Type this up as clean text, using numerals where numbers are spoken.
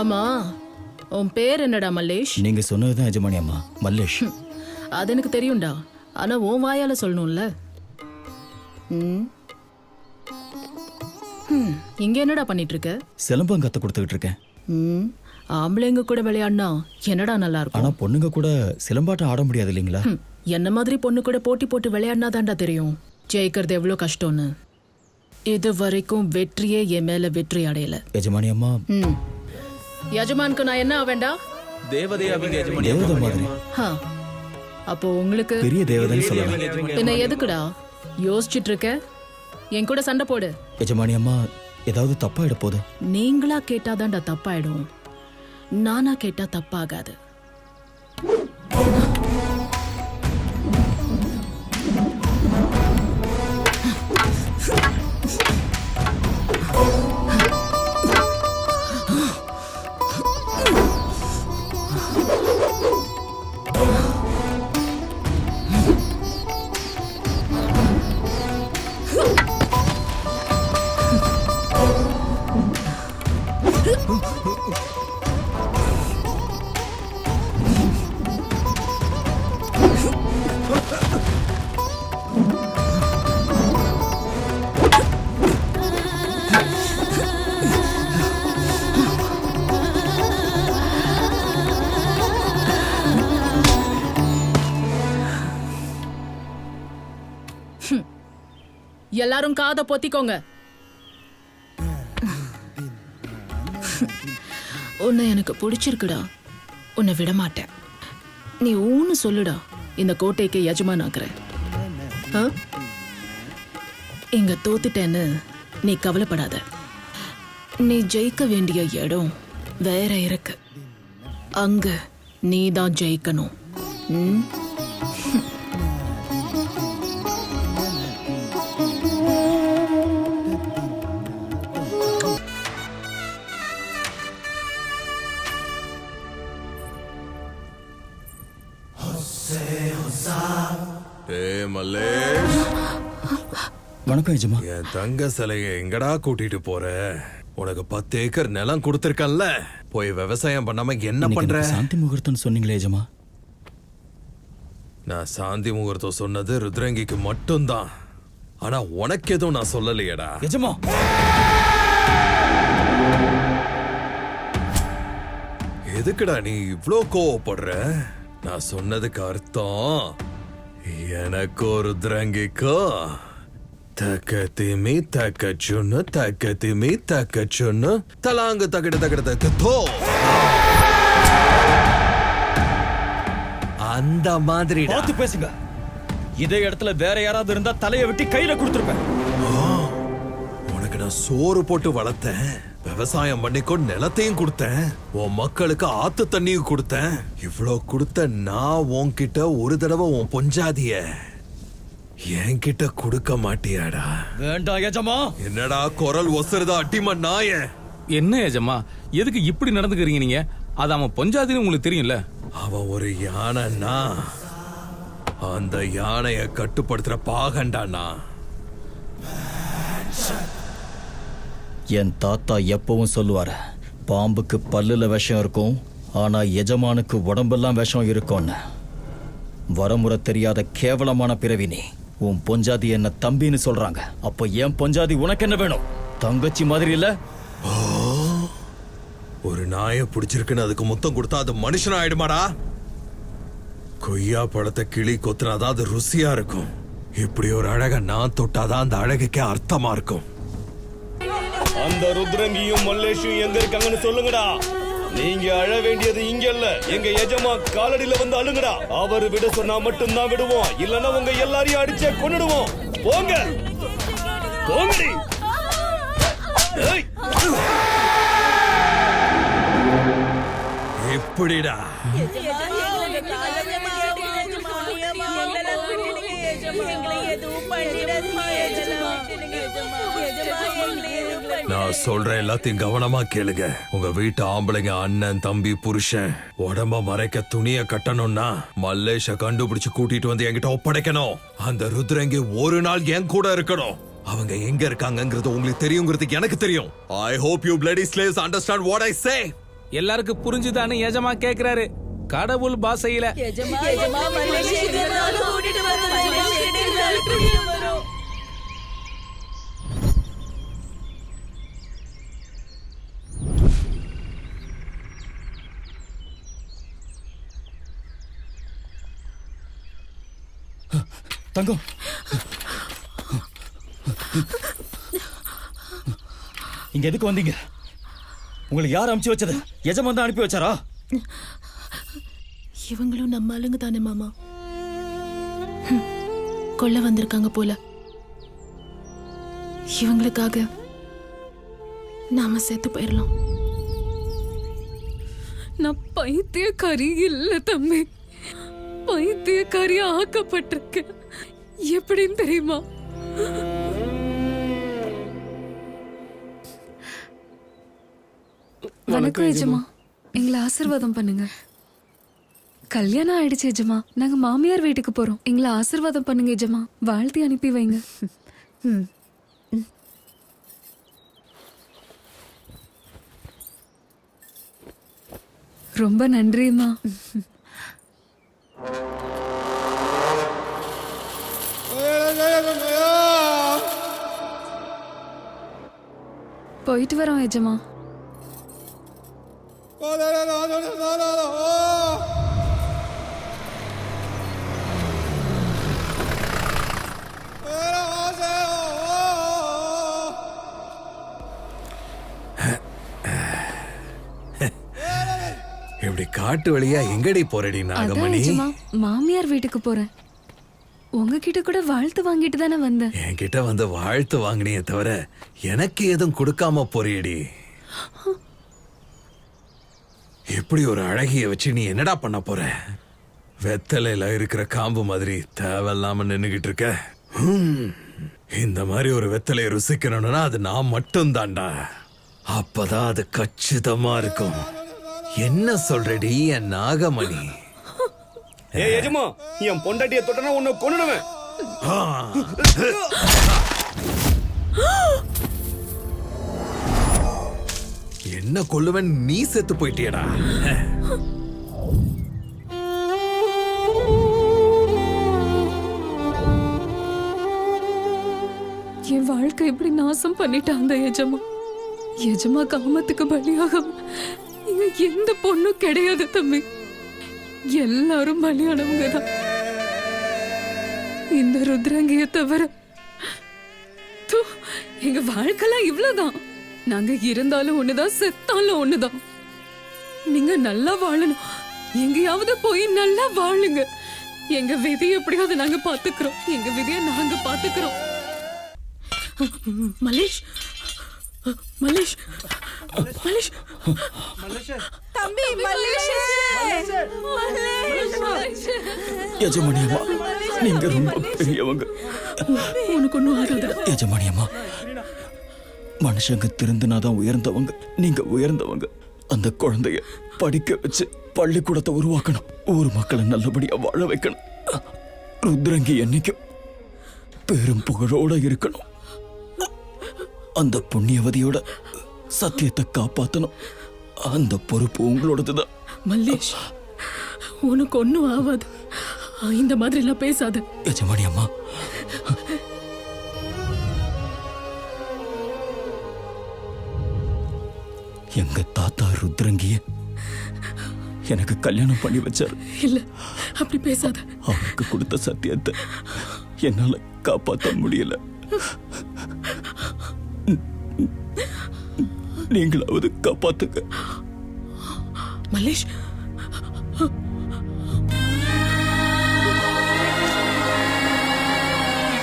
ஆமா, உன் பேர் என்னடா மல்லேஷ்? நீங்க சொன்னதுதான் எஜமானி அம்மா, மல்லேஷ். அது எனக்கு தெரியும்டா, ஆனா உன் வாயால சொல்லணும்ல. இங்க என்னடா பண்ணிட்டு இருக்க? சிலம்பம் கத்து கொடுத்துக்கிட்டு இருக்கேன். ஆம்பளைங்க கூட விளையாடினா என்னடா நல்லா இருக்கும். ஆனா பொண்ணுங்க கூட சிலம்பாட்டம் ஆட முடியாது இல்லைங்களா? என்ன மாதிரி பொண்ணு கூட போட்டி போட்டு விளையாடினா தான்டா தெரியும் ஜெயிக்கிறது எவ்வளவு கஷ்டம்னு. இது வரைக்கும் வெற்றியே என் மேல வெற்றி அடையல. எஜமானி அம்மா, யஜமானுக்கு நான் என்ன ஆவேண்டா? தேவதை மாதிரி. அப்போ உங்களுக்கு பெரிய தேவதைன்னு சொல்லலாம். என்ன எதுக்குடா யோசிச்சுட்டு இருக்க? என் கூட சண்டை போடு. எஜமானி அம்மா, ஏதாவது தப்பாயிட போகுது. நீங்களா கேட்டாதான்டா தப்பாயிடும், நானா கேட்டா தப்பாகாது. எல்லாரும் காதை பொத்திக்கோங்க. உன்னை எனக்கு பிடிச்சிருக்குடா, உன்னை விட மாட்டேன். நீ ஊன்னு சொல்லுடா, இந்த கோட்டைக்கு எஜமான் ஆக்குறேன். இங்க தோத்துட்டேன்னு நீ கவலைப்படாத. நீ ஜெயிக்க வேண்டிய இடம் வேற இருக்கு, அங்க நீ தான் ஜெயிக்கணும். வணக்கம் எஜமா. என் தங்க சிலைய எங்கடா கூட்டிட்டு போற? உனக்கு 10 ஏக்கர் நிலம் கொடுத்திருக்கல, போய் விவசாயம் பண்ணாம என்ன பண்ற? சாந்தி முகூர்த்தம் சொன்னீங்களே எஜமா. நான் சாந்தி முகூர்த்தம் சொன்னது ருத்ரங்கிக்கு மட்டும்தான், ஆனா உனக்கு எதுவும் நான் சொல்லலையடா எஜமா. எதுக்குடா நீ இவ்ளோ கோவப்படுற? நான் சொன்னதுக்கு அர்த்தம் எனக்கோ ருத்ரங்கிக்கோ தக்கத்திமி தக்கச்சுன்னு தக்கத்திமி தக்கச்சுன்னு தலாங்கு தகடு தகடு தக்கத்தோ அந்த மாதிரி பார்த்து பேசுங்க. இதே இடத்துல வேற யாராவது இருந்தா தலையை வெட்டி கையில கொடுத்துருப்பேன். உனக்கு நான் சோறு போட்டு வளர்த்தேன், விவசாயம் பண்ணிக்கோ நிலத்தையும் கொடுத்தேன், உன் மக்களுக்கு ஆத்து தண்ணியும் கொடுத்தேன். இவ்ளோ கொடுத்த நான் உன்கிட்ட ஒரு தடவை உன் பொஞ்சாதிய என்கிட்ட கொடுக்க மாட்டியாடா? வேண்டாம் எஜமா. என்னடா குரல் ஒசருதா அட்டிம நாய? என்ன எஜமா, எதுக்கு இப்படி நடந்துக்கிறீங்க நீங்க? அது அவன் பொஞ்சாதின்னு உங்களுக்கு தெரியும்ல. அவன் ஒரு யானைன்னா அந்த யானைய கட்டுப்படுத்துற பாகண்டானா? என் தாத்தா எப்பவும் சொல்லுவாரு, பாம்புக்கு பல்லுல விஷம் இருக்கும், ஆனா எஜமானுக்கு உடம்பெல்லாம் விஷம் இருக்கும்னு. வரமுறை தெரியாத கேவலமான பிறவி நீ. உன் பொஞ்சாதி என்ன தம்பின்னு சொல்றாங்க, அப்ப என் பொஞ்சாதி உனக்கு என்ன வேணும்? தங்கச்சி மாதிரி இல்ல? ஒரு நாயை பிடிச்சிருக்குன்னு அதுக்கு முத்தம் கொடுத்தா அது மனுஷன் ஆயிடுமாடா? கொய்யா பழத்தை கிளி கொத்துனாதான் அது ருசியா இருக்கும். இப்படி ஒரு அழக நான் தொட்டாதான் அந்த அழகுக்கே அர்த்தமா இருக்கும். அந்த ருத்ரங்கியும் மல்லேஷும் எங்க இருக்காங்கன்னு சொல்லுங்கடா. நீங்க அழ வேண்டியது இங்க இல்ல, எங்க எஜமா காலடியில வந்து அழுங்கடா. அவரு விட சொன்னா மட்டும்தான் விடுவோம், இல்லன்னா உங்க எல்லாரையும் அடிச்சே கொன்னுடுவோம். போங்க போங்கடி. எப்படிடா? நான் சொல்ற எல்லாத்தையும் கவனமா கேளுங்க. உங்க வீட்டு ஆம்பளைங்க, அண்ணன், தம்பி, புருஷன் உடம்ப மறைக்க துணிய கட்டணும்னா மல்லேஷ கண்டுபிடிச்சு கூட்டிட்டு வந்து என்கிட்ட ஒப்படைக்கணும். அந்த ருத்ரங்கி ஒரு நாள் என் கூட இருக்கணும். அவங்க எங்க இருக்காங்கங்கிறது உங்களுக்கு தெரியுங்கிறது எனக்கு தெரியும். I hope you bloody slaves understand what I say. எல்லாருக்கும் புரிஞ்சுதான்னு எஜமா கேக்குறாரு கடவுள் பாஷையில. தங்கம், இங்க எதுக்கு வந்தீங்க? உங்களுக்கு யார் அனுப்பிச்சு வச்சது? எஜமான் தான் அனுப்பி வச்சாரா? இவங்களும் நம்ம ஆளுங்க தானே மாமா. கொல்ல வந்திருக்காங்க போல. இவங்களுக்காக நாம செத்து போயிடலாம். நான் பைத்தியக்காரி இல்ல தம்பி, பைத்தியக்காரி ஆக்கப்பட்டிருக்கேன். எப்படின்னு தெரியுமா? வணக்கம் எஜமா, எங்களை ஆசீர்வாதம் பண்ணுங்க. கல்யாணம் ஆயிடுச்சு எஜமா, நாங்க மாமியார் வீட்டுக்கு போறோம். எங்களை ஆசீர்வாதம் பண்ணுங்க எஜமா, வாழ்த்தி அனுப்பி வைங்க. ரொம்ப நன்றிம்மா. போயிட்டு வரோம் எஜமா. இப்படி காட்டு வழியா எங்கடி போறடி அதான் நாகமணி? எஜமா, மாமியார் வீட்டுக்கு போறேன். உங்ககிட்ட கூட வாழ்த்து வாங்கிட்டு தானே வந்தேன். என்கிட்ட வந்து வாழ்த்து வாங்கினியே தவிர எனக்கு எதுவும் கொடுக்காம போறியடி. இப்படி ஒரு அழகிய வச்சு நீ என்னடா பண்ண போற? வெத்தலையில இருக்கிற காம்பு மாதிரி தேவையில்லாம நின்னுகிட்டு இருக்க. இந்த மாதிரி ஒரு வெத்தலையை ருசிக்கணும்னா அது நான் மட்டும் தான்டா. அப்பதான் அது கச்சிதமா இருக்கும். என்ன சொல்றடி என் நாகமணி? ஏய் எஜமா, என் பொண்டாட்டிய தொட்டனா உன்னை கொன்னுடுவேன். என்ன கொல்லுவன்? நீ செத்து போயிட்டியடா. என் வாழ்க்கை எப்படி நாசம் பண்ணிட்டான் அந்த எஜமா. எஜமா காமத்துக்கு பலியாகும் இங்க எந்த பொண்ணும் கிடையாது தம்பி. எல்லாரும் பலியானவங்க தான். இந்த ருத்ரங்கிய தவிர தூ, எங்க வாழ்க்கைலாம் இவ்வளவுதான். நாங்க இருந்தாலும் ஒண்ணுதான், செத்தாலும் ஒண்ணுதான். நீங்க நல்லா வாழணும். எங்கேயாவது போய் நல்லா வாழுங்க. எங்க விதியை எப்படியாவது நாங்க பாத்துக்கிறோம். எங்க விதியை நாங்க பாத்துக்கிறோம். மலேஷ், மலேஷ், மலேஷ், தம்பி மல்லேஷ், எஜமானி அம்மா, நீங்க ரொம்ப பெரியவங்க. உனக்கு ஒன்றும் ஆகாது. எஜமானி அம்மா, மனுஷங்க திருந்தினாதான் உயர்ந்தவங்க. நீங்க உயர்ந்தவங்க. அந்த குழந்தைய படிக்க வச்சு பள்ளிக்கூடத்தை உருவாக்கணும். ஊர் மக்களை நல்லபடியா வாழ வைக்கணும். ருத்ரங்கி என்னைக்கும் பெரும் புகழோட இருக்கணும். அந்த புண்ணியவதியோட சத்தியத்தை காப்பாத்தணும். அந்த பொறுப்பு உங்களோடதுதான். மல்லேஷ், உனக்கு ஒன்றும் ஆகாது. இந்த மாதிரி எல்லாம் பேசாத. எஜமானி அம்மா, எங்க தாத்தா ருத்ரங்கிய எனக்கு கல்யாணம் பண்ணி வச்சாரு. இல்ல, அப்படி பேசாத. அவருக்கு கொடுத்த சத்தியத்தை என்னால காப்பாற்ற முடியல. நீங்களாவது காப்பாத்துங்க. மல்லேஷ்,